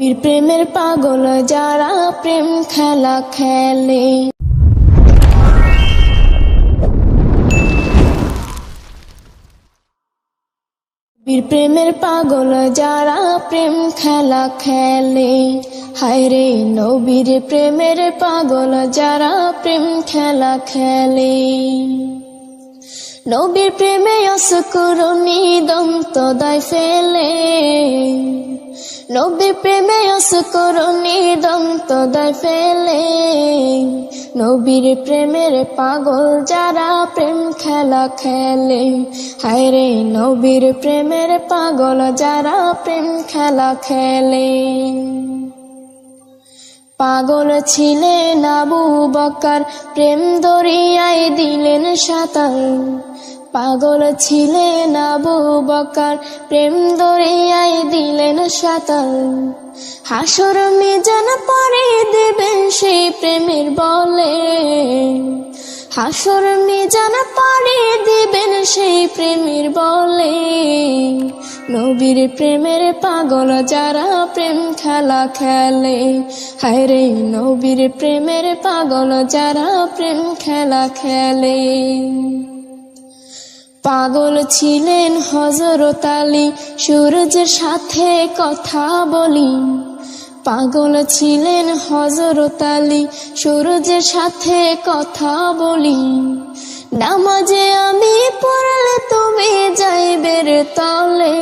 বীর প্রেমের পাগল যারা প্রেম খেলা খেলে। বীর প্রেমের পাগল যারা প্রেম খেলা খেলে। হায়রে নবীর প্রেমের পাগল যারা প্রেম খেলা খেলে। নবীর প্রেমে অসকরুণী দন্ত দায় ফেলে। নবীর প্রেমে অসকরুণী দন্ত দায় ফেলে। নবীর প্রেমের পাগল যারা প্রেম খেলা খেলে। হায়রে নবীর প্রেমের পাগল যারা প্রেম খেলা খেলে। পাগল ছিলেন আবু বকর, প্রেম দরিয়ায় দিলেন সাঁতার। পাগল ছিলেন আবু বকর, প্রেম দরিয়ায় দিলেন সাঁতার। হাসর মিজান পরে দেবেন সেই প্রেমের বলে। হাসর মিজান পরে দিবেন সেই প্রেমের বলে। নবীর প্রেমের পাগল যারা প্রেম খেলা খেলে। হায়রে নবীর প্রেমের পাগল যারা প্রেম খেলা খেলে। পাগল ছিলেন হযরত আলী, সূরজের সাথে কথা বলি। পাগল ছিলেন হযরত আলী, সূরজের সাথে কথা বলি। নামাজে আমি পড়লে তুমি যাইবের তলে।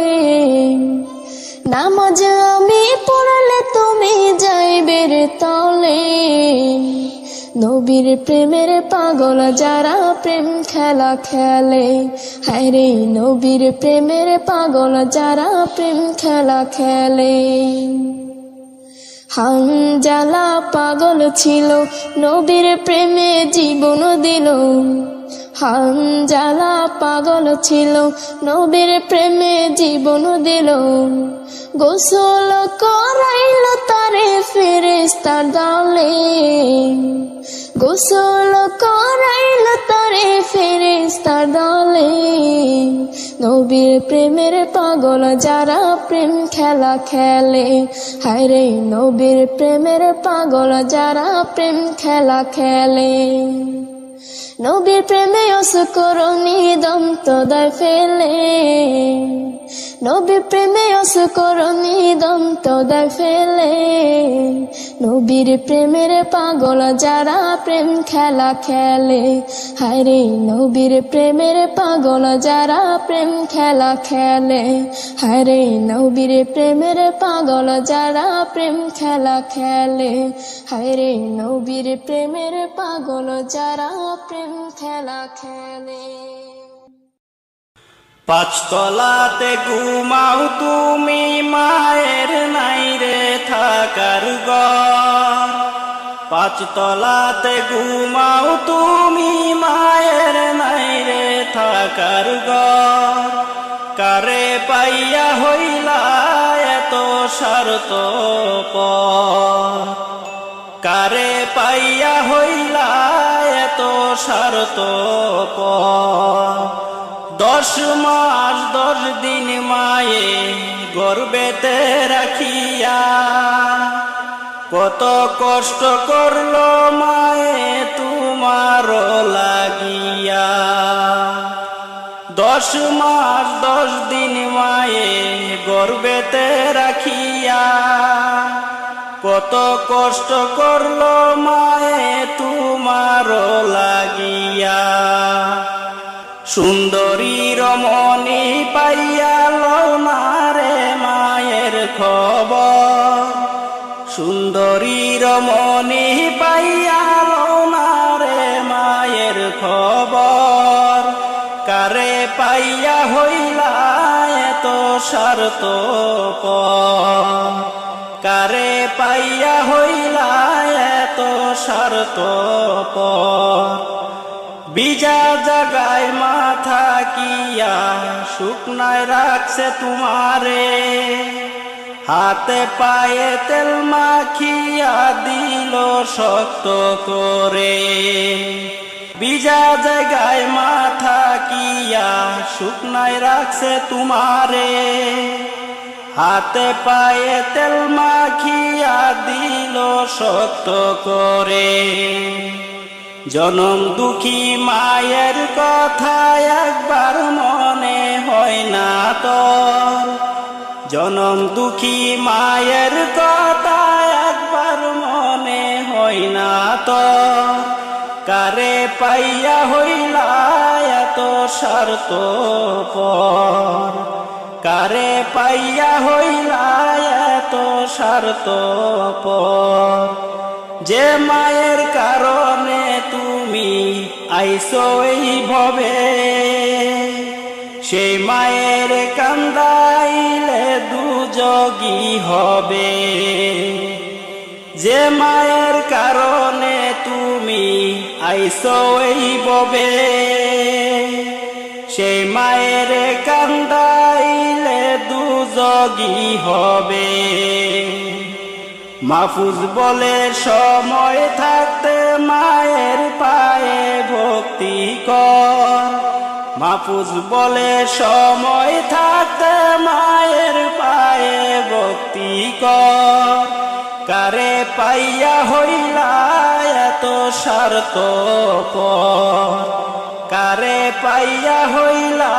নামাজে আমি পড়লে তুমি যাইবের তলে। নবীর প্রেমের পাগল যারা প্রেম খেলা খেলে। হায়রে নবীর প্রেমের পাগল যারা প্রেম খেলা খেলে। হানজালা পাগল ছিল, নবীর প্রেমে জীবন দিল। হানজালা পাগল ছিল, নবীর প্রেমে জীবন দিল। গোসল করাইল তারে ফেরেশতার দলে। গোসল করাইল তারে ফেরেশতার দলে। নবীর প্রেমের পাগল যারা প্রেম খেলা খেলে। হায়রে নবীর প্রেমের পাগল যারা প্রেম খেলা খেলে। নবীর প্রেমে অসকরুণী দন্ত দায় ফেলে। নবীর প্রেমে অসকরুণী দন্ত দায় ফেলে। নবীর প্রেমের পাগল যারা প্রেম খেলা খেলে। হায়রে নবীর প্রেমের পাগল যারা প্রেম খেলা খেলে। হায়রে নবীর প্রেমের পাগল যারা প্রেম খেলা খেলে। হায়রে নবীর প্রেমের পাগল যারা প্রেম খেলা খেলে। পাঁচতলাতে ঘুমাও তুমি, মায়ের নাই রে থাকার ঘর। পাঁচতলাতে ঘুমাও তুমি, মায়ের নাই রে থাকার ঘর। কারে পাইয়া হইলা এত স্বার্থপর। কারে পাইয়া হইলা এত স্বার্থপর। 10 মাস 10 দিন মায়ে গর্ভেতে রাখিয়া। কত কষ্ট করলো মায়ে তোমার লাগিয়া। 10 মাস 10 দিন মায়ে গর্ভেতে রাখিয়া। কত কষ্ট করলো মায়ে তোমার লাগিয়া। সুন্দরী রমণী পাইয়া লও না রে মায়ের খবর। সুন্দরী রমণী পাইয়া লও না রে মায়ের খবর। কারে পাইয়া হইলা এত স্বার্থপর। কারে পাইয়া হইলা এত স্বার্থপর। বিজা জাগায় মাথা কিয়া শুকনায় রাখছে তোমারে। হাতে পায়ে তেল মাখিয়া দিল শক্ত করে। বিজা জায়গায় মাথা কিয়া শুকনায় রাখছে তোমারে। হাতে পায়ে তেল মাখিয়া দিল শক্ত করে। জনম দুঃখী মায়ের কথা একবার মনে হয় না তোর, জনম দুঃখী মায়ের কথা একবার মনে হয় না তোর। কারে পাইয়া হইলা এত স্বার্থপর, কারে পাইয়া হইলা এত স্বার্থপর। যে মায়ের কারণে তুমি আইসো এই ভবে, সেই মায়ের কান্দাইলে দুযোগী হবে। যে মায়ের কারণে তুমি আইসো এই ভবে, সেই মায়ের কান্দাইলে দুযোগী হবে। মাহফুজ বলে সময় থাকতে মায়ের পায়ে ভক্তি কর, মাহফুজ বলে সময় থাকতে মায়ের পায়ে ভক্তি কর। কারে পাইয়া হইলা এত স্বার্থপর, কারে পাইয়া হইলা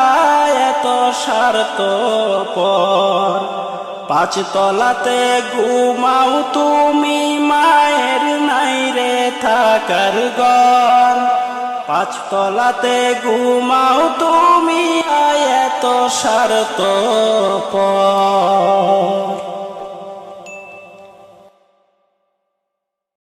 এত স্বার্থপর। পাঁচতলাতে ঘুমাও তুমি মায়ের নাই রে থাকার ঘর, পাঁচতলাতে ঘুমাও তুমি এত স্বার্থপর।